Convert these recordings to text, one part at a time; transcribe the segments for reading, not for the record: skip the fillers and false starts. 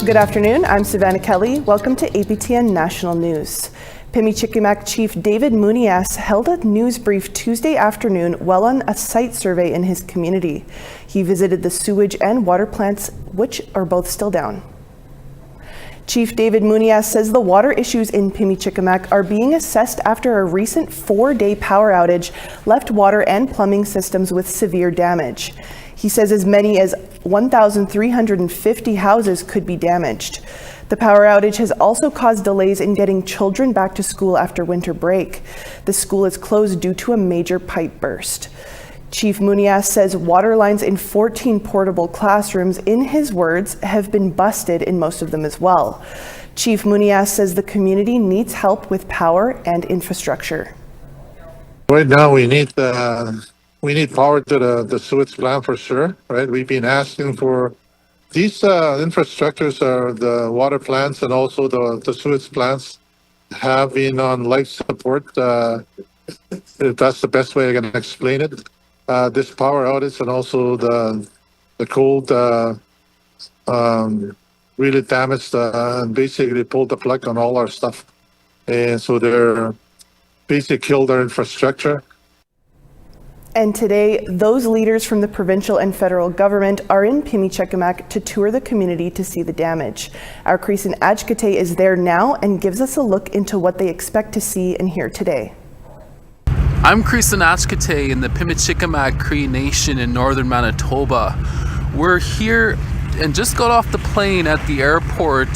Good afternoon, I'm Savannah Kelly. Welcome to APTN National News. Pimicikamak Chief David Munias held a news brief Tuesday afternoon while on a site survey in his community. He visited the sewage and water plants, which are both still down. Chief David Munias says the water issues in Pimicikamak are being assessed after a recent 4-day power outage left water and plumbing systems with severe damage. He says as many as 1,350 houses could be damaged. The power outage has also caused delays in getting children back to school after winter break. The school is closed due to a major pipe burst. Chief Munias says water lines in 14 portable classrooms, in his words, have been busted in most of them as well. Chief Munias says the community needs help with power and infrastructure. Right now we need power to the sewage plant for sure, right? We've been asking for these infrastructures, are the water plants and also the sewage plants have been on life support. If that's the best way I can explain it. This power outage and also the cold really damaged and basically pulled the plug on all our stuff. And so they're basically killed our infrastructure. And today, those leaders from the provincial and federal government are in Pimicikamak to tour the community to see the damage. Our Creeson Agecoutay is there now and gives us a look into what they expect to see and hear today. I'm Creeson Agecoutay in the Pimicikamak Cree Nation in northern Manitoba. We're here and just got off the plane at the airport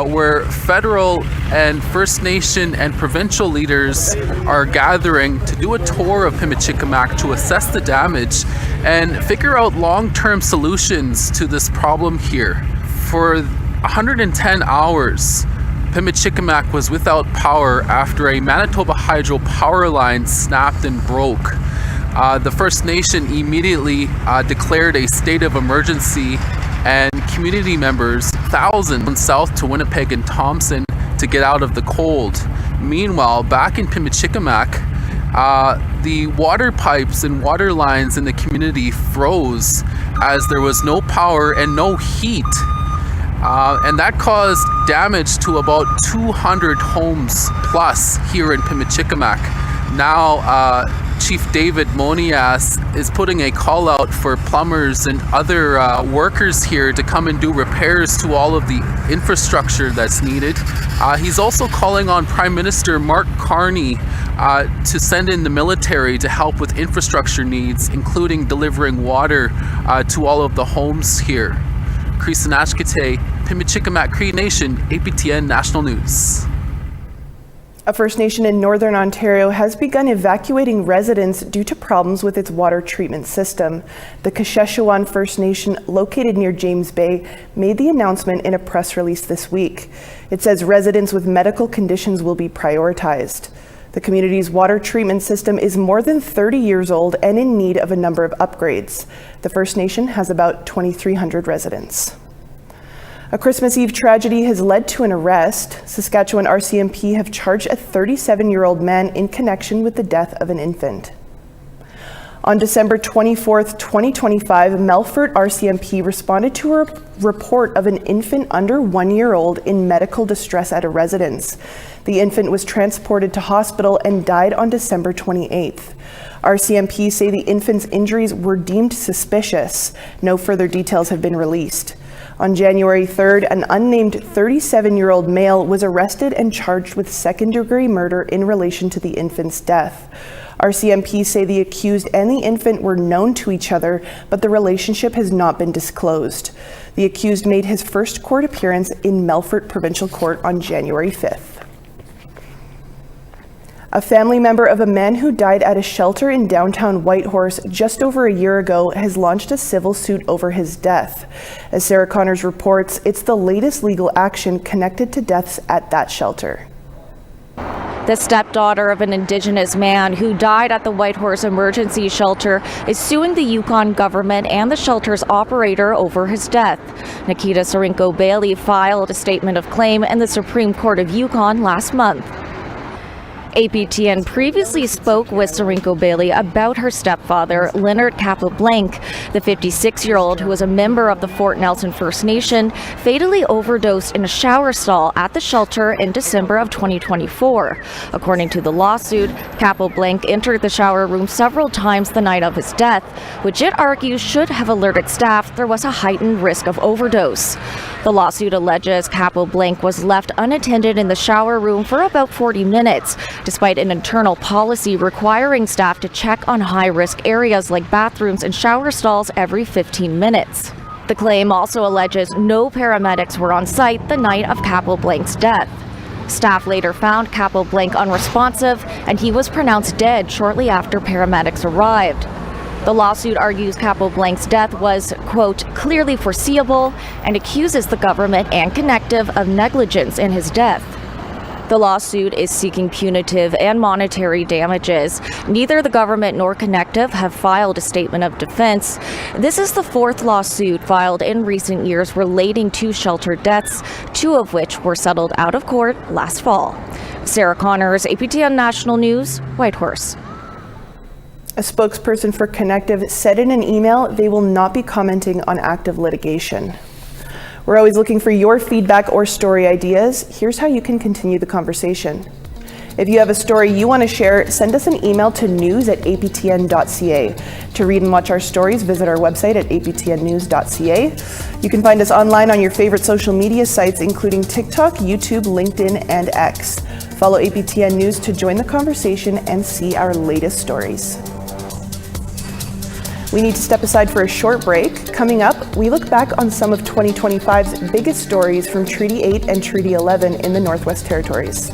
where federal and First Nation and provincial leaders are gathering to do a tour of Pimicikamak to assess the damage and figure out long-term solutions to this problem here. For 110 hours, Pimicikamak was without power after a Manitoba hydro power line snapped and broke. The First Nation immediately declared a state of emergency, and community members, thousands, went south to Winnipeg and Thompson to get out of the cold. Meanwhile, back in Pimicikamak, the water pipes and water lines in the community froze as there was no power and no heat. And that caused damage to about 200 homes plus here in Pimicikamak. Now, Chief David Munias is putting a call out for plumbers and other workers here to come and do repairs to all of the infrastructure that's needed. He's also calling on Prime Minister Mark Carney to send in the military to help with infrastructure needs, including delivering water to all of the homes here. Creeson Agecoutay, Pimicikamak Cree Nation, APTN National News. A First Nation in Northern Ontario has begun evacuating residents due to problems with its water treatment system. The Kashechewan First Nation, located near James Bay, made the announcement in a press release this week. It says residents with medical conditions will be prioritized. The community's water treatment system is more than 30 years old and in need of a number of upgrades. The First Nation has about 2,300 residents. A Christmas Eve tragedy has led to an arrest. Saskatchewan RCMP have charged a 37-year-old man in connection with the death of an infant. On December 24th, 2025, Melfort RCMP responded to a report of an infant under 1 year old in medical distress at a residence. The infant was transported to hospital and died on December 28th. RCMP say the infant's injuries were deemed suspicious. No further details have been released. On January 3rd, an unnamed 37-year-old male was arrested and charged with second-degree murder in relation to the infant's death. RCMP say the accused and the infant were known to each other, but the relationship has not been disclosed. The accused made his first court appearance in Melfort Provincial Court on January 5th. A family member of a man who died at a shelter in downtown Whitehorse just over a year ago has launched a civil suit over his death. As Sarah Connors reports, it's the latest legal action connected to deaths at that shelter. The stepdaughter of an Indigenous man who died at the Whitehorse Emergency Shelter is suing the Yukon government and the shelter's operator over his death. Nikita Sarinko Bailey filed a statement of claim in the Supreme Court of Yukon last month. APTN previously spoke with Sirinko Bailey about her stepfather, Leonard Capoblanc. The 56-year-old, who was a member of the Fort Nelson First Nation, fatally overdosed in a shower stall at the shelter in December of 2024. According to the lawsuit, Capoblanc entered the shower room several times the night of his death, which it argues should have alerted staff there was a heightened risk of overdose. The lawsuit alleges Capoblanc was left unattended in the shower room for about 40 minutes, despite an internal policy requiring staff to check on high-risk areas like bathrooms and shower stalls every 15 minutes. The claim also alleges no paramedics were on site the night of Capoblanc's death. Staff later found Capoblanc unresponsive, and he was pronounced dead shortly after paramedics arrived. The lawsuit argues Capoblanc's death was, quote, clearly foreseeable, and accuses the government and Connective of negligence in his death. The lawsuit is seeking punitive and monetary damages. Neither the government nor Connective have filed a statement of defense. This is the fourth lawsuit filed in recent years relating to shelter deaths, two of which were settled out of court last fall. Sarah Connors, APTN National News, Whitehorse. A spokesperson for Connective said in an email they will not be commenting on active litigation. We're always looking for your feedback or story ideas. Here's how you can continue the conversation. If you have a story you want to share, send us an email to news@aptn.ca. To read and watch our stories, visit our website at aptnnews.ca. You can find us online on your favorite social media sites, including TikTok, YouTube, LinkedIn, and X. Follow APTN News to join the conversation and see our latest stories. We need to step aside for a short break. Coming up, we look back on some of 2025's biggest stories from Treaty 8 and Treaty 11 in the Northwest Territories.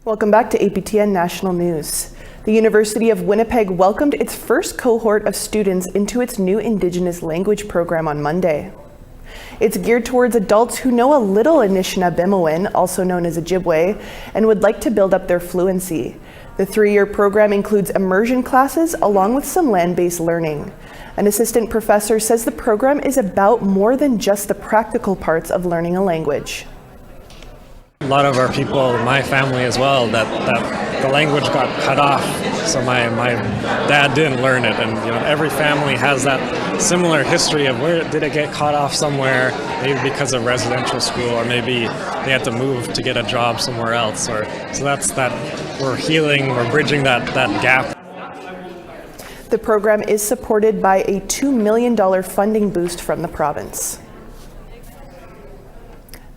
Welcome back to APTN National News. The University of Winnipeg welcomed its first cohort of students into its new Indigenous language program on Monday. It's geared towards adults who know a little Anishinaabe, also known as Ojibwe, and would like to build up their fluency. The 3-year program includes immersion classes along with some land-based learning. An assistant professor says the program is about more than just the practical parts of learning a language. A lot of our people, my family as well, that the language got cut off, so my dad didn't learn it, and every family has that similar history of where did it get cut off somewhere, maybe because of residential school, or maybe they had to move to get a job somewhere else, so that's that we're bridging that gap. The program is supported by a $2 million funding boost from the province.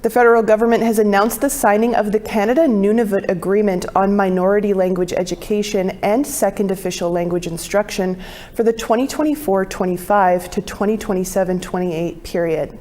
The federal government has announced the signing of the Canada-Nunavut Agreement on Minority Language Education and Second Official Language Instruction for the 2024-25 to 2027-28 period.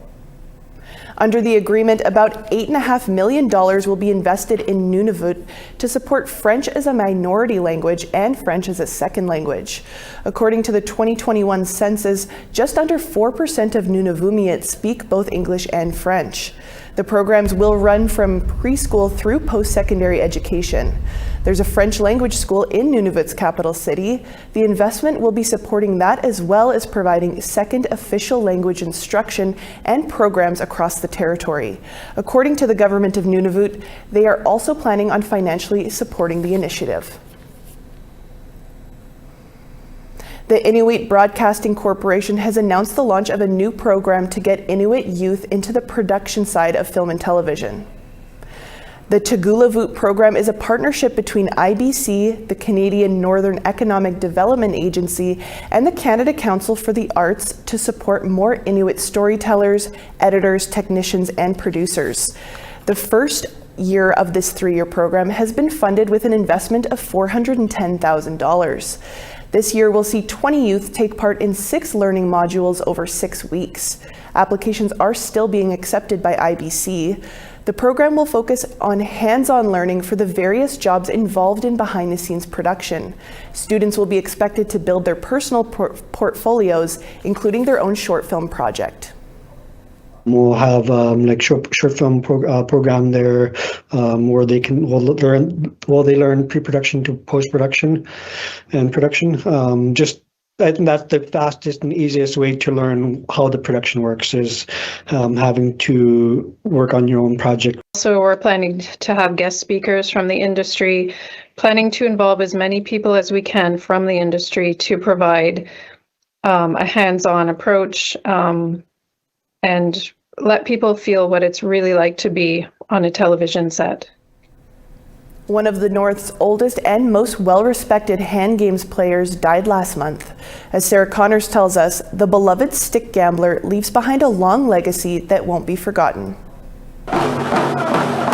Under the agreement, about $8.5 million will be invested in Nunavut to support French as a minority language and French as a second language. According to the 2021 census, just under 4% of Nunavummiits speak both English and French. The programs will run from preschool through post-secondary education. There's a French language school in Nunavut's capital city. The investment will be supporting that as well as providing second official language instruction and programs across the territory. According to the government of Nunavut, they are also planning on financially supporting the initiative. The Inuit Broadcasting Corporation has announced the launch of a new program to get Inuit youth into the production side of film and television. The Tugulavut program is a partnership between IBC, the Canadian Northern Economic Development Agency, and the Canada Council for the Arts to support more Inuit storytellers, editors, technicians, and producers. The first year of this 3-year program has been funded with an investment of $410,000. This year will see 20 youth take part in 6 learning modules over 6 weeks. Applications are still being accepted by IBC. The program will focus on hands-on learning for the various jobs involved in behind-the-scenes production. Students will be expected to build their personal portfolios, including their own short film project. We'll have short film program there where they learn pre-production to post-production and production. I think that's the fastest and easiest way to learn how the production works is having to work on your own project. So we're planning to have guest speakers from the industry, planning to involve as many people as we can from the industry to provide a hands-on approach and let people feel what it's really like to be on a television set. One of the North's oldest and most well-respected hand games players died last month. As Sarah Connors tells us, the beloved stick gambler leaves behind a long legacy that won't be forgotten.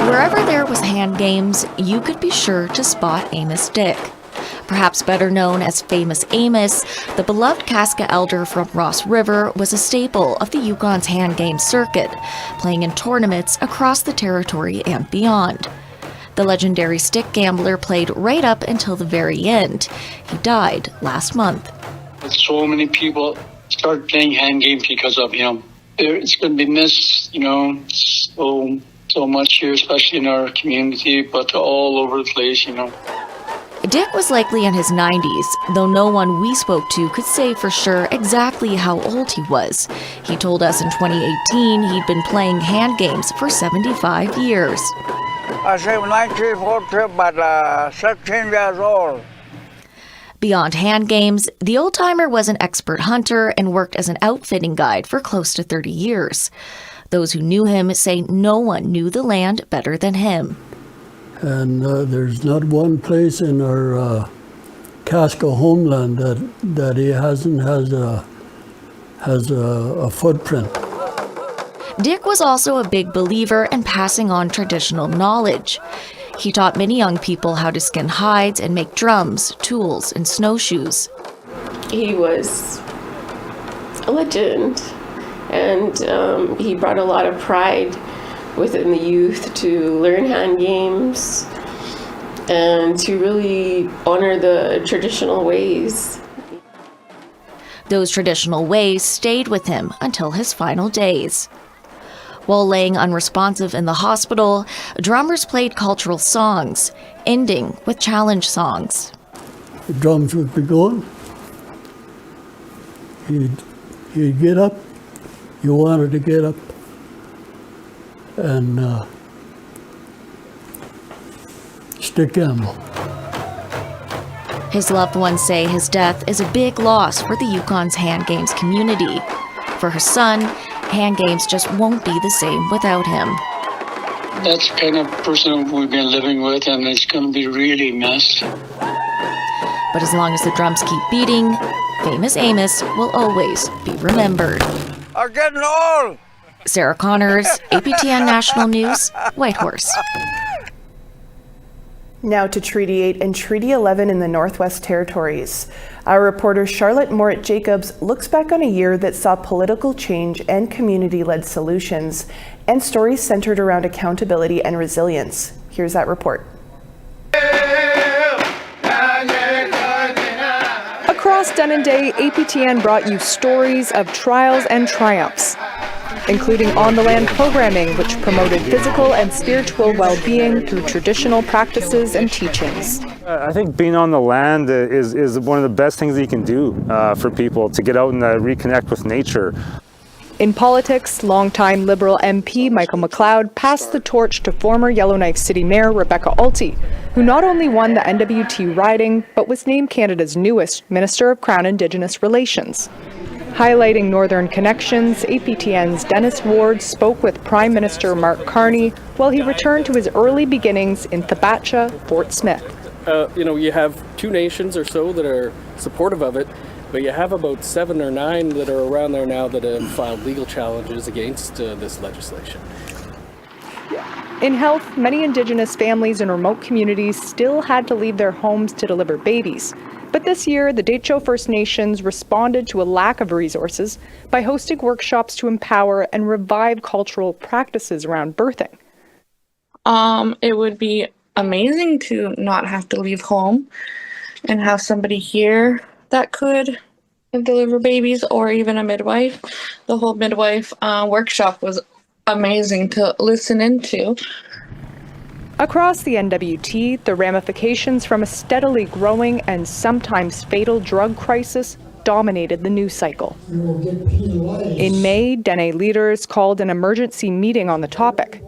Wherever there was hand games, you could be sure to spot Amos Dick. Perhaps better known as Famous Amos, the beloved Casca elder from Ross River was a staple of the Yukon's hand game circuit, playing in tournaments across the territory and beyond. The legendary stick gambler played right up until the very end. He died last month. So many people start playing hand games because of him. It's going to be missed, so much here, especially in our community, but all over the place, Dick was likely in his 90s, though no one we spoke to could say for sure exactly how old he was. He told us in 2018 he'd been playing hand games for 75 years. I say 1940, but 16 years old. Beyond hand games, the old-timer was an expert hunter and worked as an outfitting guide for close to 30 years. Those who knew him say no one knew the land better than him. And there's not one place in our Casca homeland that he has a footprint. Dick was also a big believer in passing on traditional knowledge. He taught many young people how to skin hides and make drums, tools, and snowshoes. He was a legend, and he brought a lot of pride within the youth to learn hand games and to really honor the traditional ways. Those traditional ways stayed with him until his final days. While laying unresponsive in the hospital, drummers played cultural songs, ending with challenge songs. The drums would be going. He'd get up. You wanted to get up. And stick Campbell. His loved ones say his death is a big loss for the Yukon's hand games community. For her son, hand games just won't be the same without him. That's the kind of person we've been living with, and it's going to be really missed. But as long as the drums keep beating, famous Amos will always be remembered. I'm getting old. Sarah Connors, APTN National News, Whitehorse. Now to Treaty 8 and Treaty 11 in the Northwest Territories. Our reporter Charlotte Morit-Jacobs looks back on a year that saw political change and community-led solutions, and stories centered around accountability and resilience. Here's that report. Across Denendeh, APTN brought you stories of trials and triumphs, including on-the-land programming, which promoted physical and spiritual well-being through traditional practices and teachings. I think being on the land is one of the best things that you can do for people, to get out and reconnect with nature. In politics, longtime Liberal MP Michael McLeod passed the torch to former Yellowknife City Mayor Rebecca Alty, who not only won the NWT riding, but was named Canada's newest Minister of Crown Indigenous Relations. Highlighting northern connections, APTN's Dennis Ward spoke with Prime Minister Mark Carney while he returned to his early beginnings in Thabatcha, Fort Smith. You have 2 nations or so that are supportive of it, but you have about 7 or 9 that are around there now that have filed legal challenges against this legislation. In health, many Indigenous families in remote communities still had to leave their homes to deliver babies. But this year, the Deitcho First Nations responded to a lack of resources by hosting workshops to empower and revive cultural practices around birthing. It would be amazing to not have to leave home and have somebody here that could deliver babies, or even a midwife. The whole midwife workshop was amazing to listen into. Across the NWT, the ramifications from a steadily growing and sometimes fatal drug crisis dominated the news cycle. In May, Dene leaders called an emergency meeting on the topic.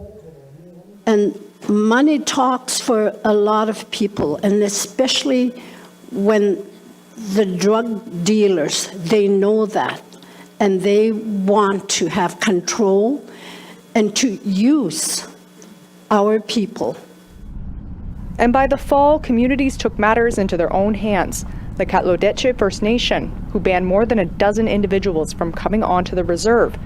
And money talks for a lot of people, and especially when the drug dealers, they know that, and they want to have control and to use our people. And by the fall, communities took matters into their own hands. The Katlodeche First Nation, who banned more than a dozen individuals from coming onto the reserve.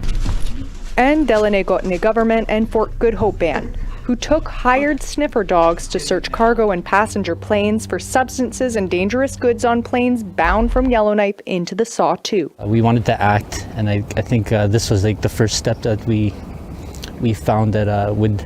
And Delenegotne government and Fort Good Hope Band, who took hired sniffer dogs to search cargo and passenger planes for substances and dangerous goods on planes bound from Yellowknife into the Saw-2. We wanted to act, and I think this was like the first step that we found that would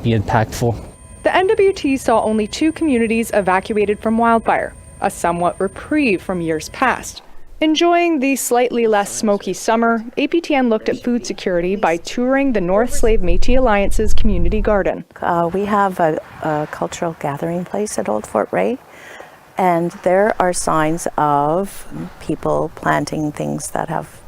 be impactful. The NWT saw only 2 communities evacuated from wildfire, a somewhat reprieve from years past. Enjoying the slightly less smoky summer, APTN looked at food security by touring the North Slave Métis Alliance's community garden. We have a cultural gathering place at Old Fort Ray, and there are signs of people planting things that have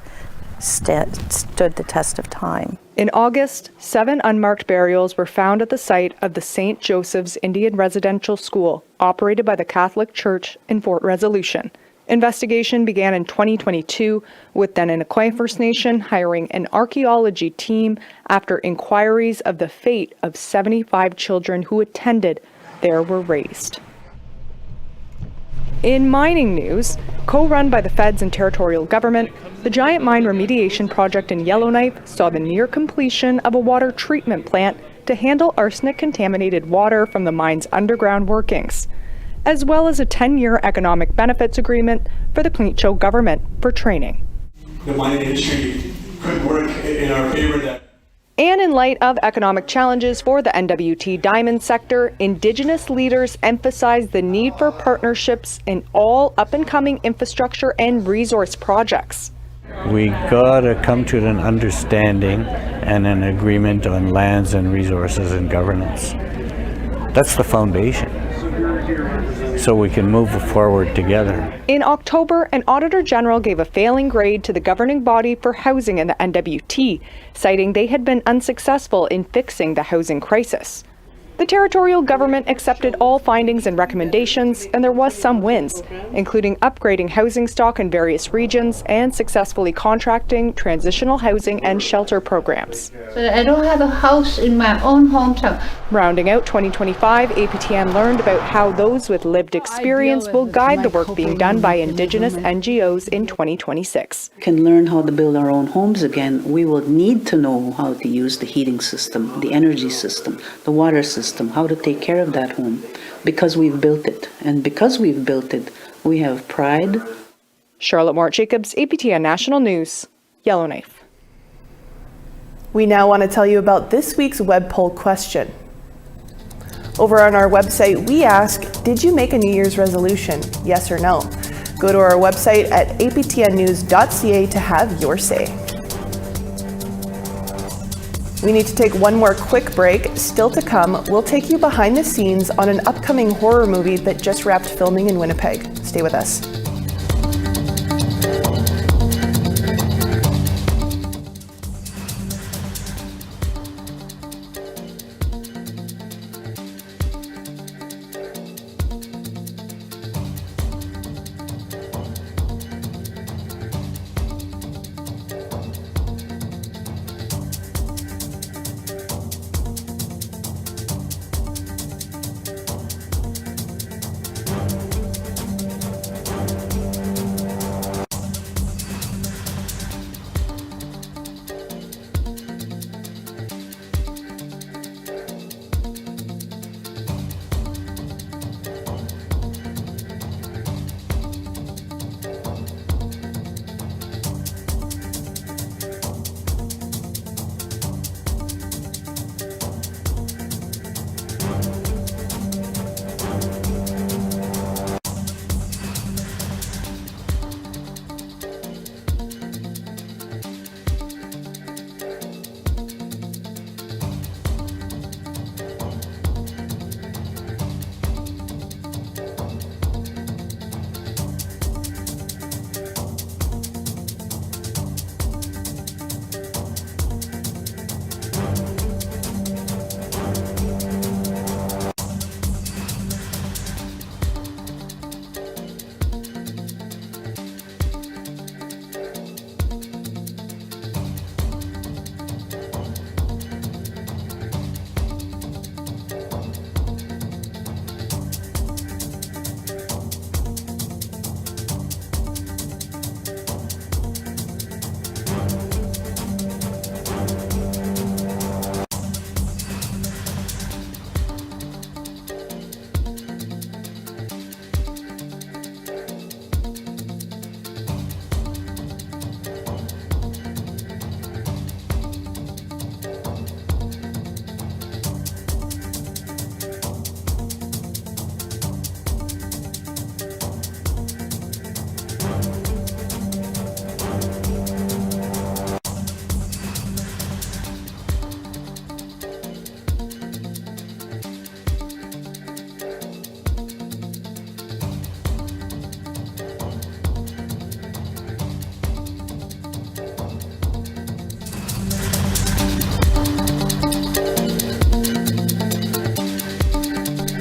stood the test of time. In August, 7 unmarked burials were found at the site of the St. Joseph's Indian Residential School, operated by the Catholic Church in Fort Resolution. Investigation began in 2022, with Denenequay First Nation hiring an archaeology team after inquiries of the fate of 75 children who attended there were raised. In mining news, co-run by the feds and territorial government, the giant mine remediation project in Yellowknife saw the near completion of a water treatment plant to handle arsenic-contaminated water from the mine's underground workings, as well as a 10-year economic benefits agreement for the Pimicikamak government for training. The mining industry could work in our favor. And in light of economic challenges for the NWT diamond sector, Indigenous leaders emphasize the need for partnerships in all up-and-coming infrastructure and resource projects. We gotta come to an understanding and an agreement on lands and resources and governance. That's the foundation, so we can move forward together. In October, an Auditor General gave a failing grade to the governing body for housing in the NWT, citing they had been unsuccessful in fixing the housing crisis. The territorial government accepted all findings and recommendations, and there was some wins, including upgrading housing stock in various regions and successfully contracting transitional housing and shelter programs. I don't have a house in my own hometown. Rounding out 2025, APTN learned about how those with lived experience will guide the work being done by Indigenous NGOs in 2026. Can learn how to build our own homes again. We will need to know how to use the heating system, the energy system, the water system, how to take care of that home, because we've built it. And because we've built it, we have pride. Charlotte Mort-Jacobs, APTN National News, Yellowknife. We now want to tell you about this week's web poll question. Over on our website, we ask, did you make a New Year's resolution? Yes or no? Go to our website at aptnnews.ca to have your say. We need to take one more quick break. Still to come, we'll take you behind the scenes on an upcoming horror movie that just wrapped filming in Winnipeg. Stay with us.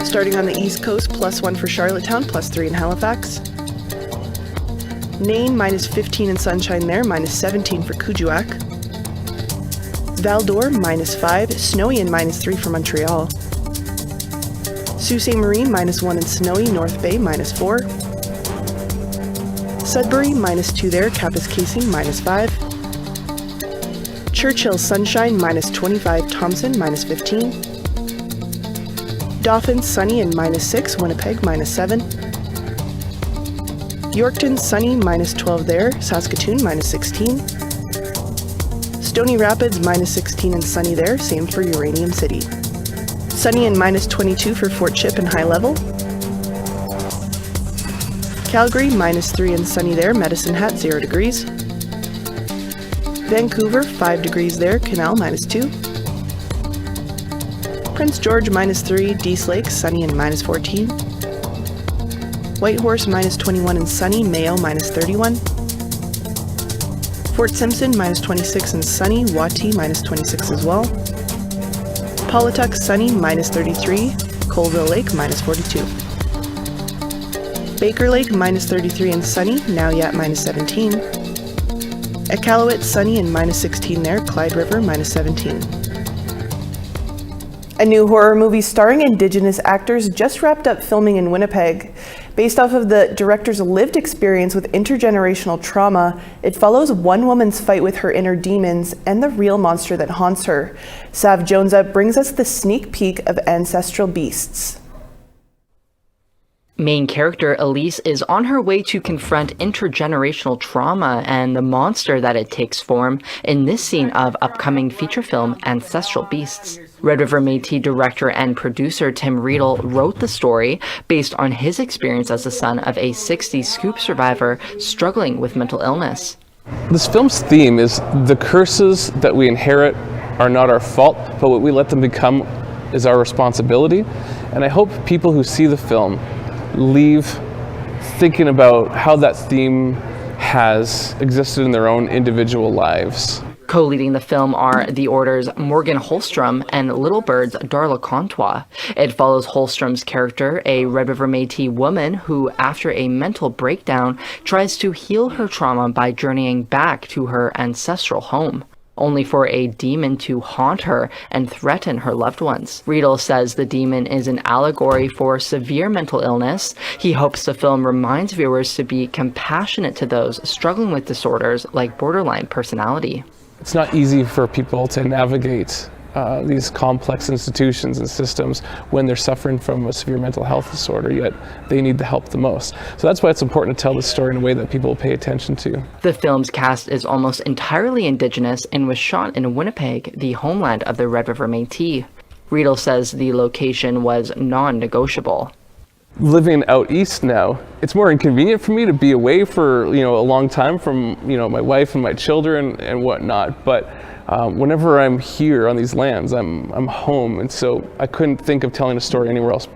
Starting on the East Coast, +1 for Charlottetown, +3 in Halifax. Nain, -15 in Sunshine there, -17 for Kuujjuaq. Val-d'Or, -5, snowy and -3 for Montreal. Sault Ste. Marie, -1 and snowy, North Bay, -4. Sudbury, -2 there, Kapuskasing, -5. Churchill, sunshine, -25, Thompson, -15. Dauphin, sunny and -6, Winnipeg, -7. Yorkton, sunny, -12 there, Saskatoon, -16. Stony Rapids, -16 and sunny there, same for Uranium City. Sunny and -22 for Fort Chip and High Level. Calgary, -3 and sunny there, Medicine Hat, 0 degrees. Vancouver, 5 degrees there, Canal, -2. Prince George, -3, Dease Lake, sunny and -14. Whitehorse, -21 and sunny, Mayo, -31. Fort Simpson, -26 and sunny, Wati, -26 as well. Paulatuck, sunny, -33, Colville Lake, -42. Baker Lake, -33 and sunny, Nauyat, -17. Iqaluit, sunny and -16 there, Clyde River, -17. A new horror movie starring Indigenous actors just wrapped up filming in Winnipeg. Based off of the director's lived experience with intergenerational trauma, it follows one woman's fight with her inner demons and the real monster that haunts her. Sav Jonesa brings us the sneak peek of Ancestral Beasts. Main character Elise is on her way to confront intergenerational trauma and the monster that it takes form in this scene of upcoming feature film Ancestral Beasts. Red River Métis director and producer Tim Riedel wrote the story based on his experience as the son of a 60s scoop survivor struggling with mental illness. This film's theme is the curses that we inherit are not our fault, but what we let them become is our responsibility. And I hope people who see the film leave thinking about how that theme has existed in their own individual lives. Co-leading the film are The Order's Morgan Holstrom and Little Bird's Darla Contois. It follows Holstrom's character, a Red River Métis woman who, after a mental breakdown, tries to heal her trauma by journeying back to her ancestral home, only for a demon to haunt her and threaten her loved ones. Riedel says the demon is an allegory for severe mental illness. He hopes the film reminds viewers to be compassionate to those struggling with disorders like borderline personality. It's not easy for people to navigate these complex institutions and systems when they're suffering from a severe mental health disorder, yet they need the help the most. So that's why it's important to tell this story in a way that people pay attention to. The film's cast is almost entirely Indigenous and was shot in Winnipeg, the homeland of the Red River Métis. Riedel says the location was non-negotiable. Living out east now, it's more inconvenient for me to be away for a long time from my wife and my children and whatnot. But whenever I'm here on these lands, I'm home, and so I couldn't think of telling a story anywhere else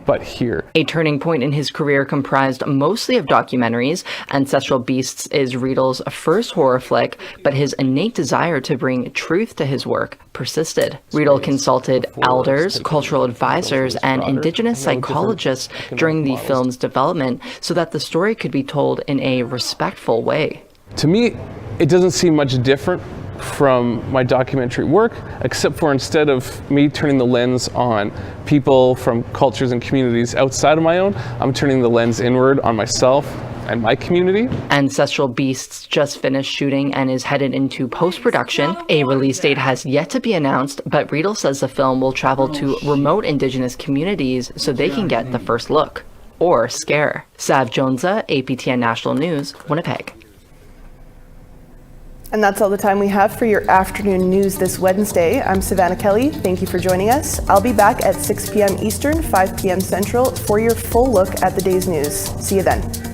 but here. A turning point in his career comprised mostly of documentaries. Ancestral Beasts is Riedel's first horror flick, but his innate desire to bring truth to his work persisted. Riedel consulted elders, cultural advisors, and Indigenous psychologists during the film's development so that the story could be told in a respectful way. To me, it doesn't seem much different from my documentary work, except for instead of me turning the lens on people from cultures and communities outside of my own, I'm turning the lens inward on myself and my community. Ancestral Beasts just finished shooting and is headed into post-production. A release date has yet to be announced, but Riedel says the film will travel to remote Indigenous communities so they can get the first look, or scare. Sav Jonesa, APTN National News, Winnipeg. And that's all the time we have for your afternoon news this Wednesday. I'm Savannah Kelly. Thank you for joining us. I'll be back at 6 p.m. Eastern, 5 p.m. Central for your full look at the day's news. See you then.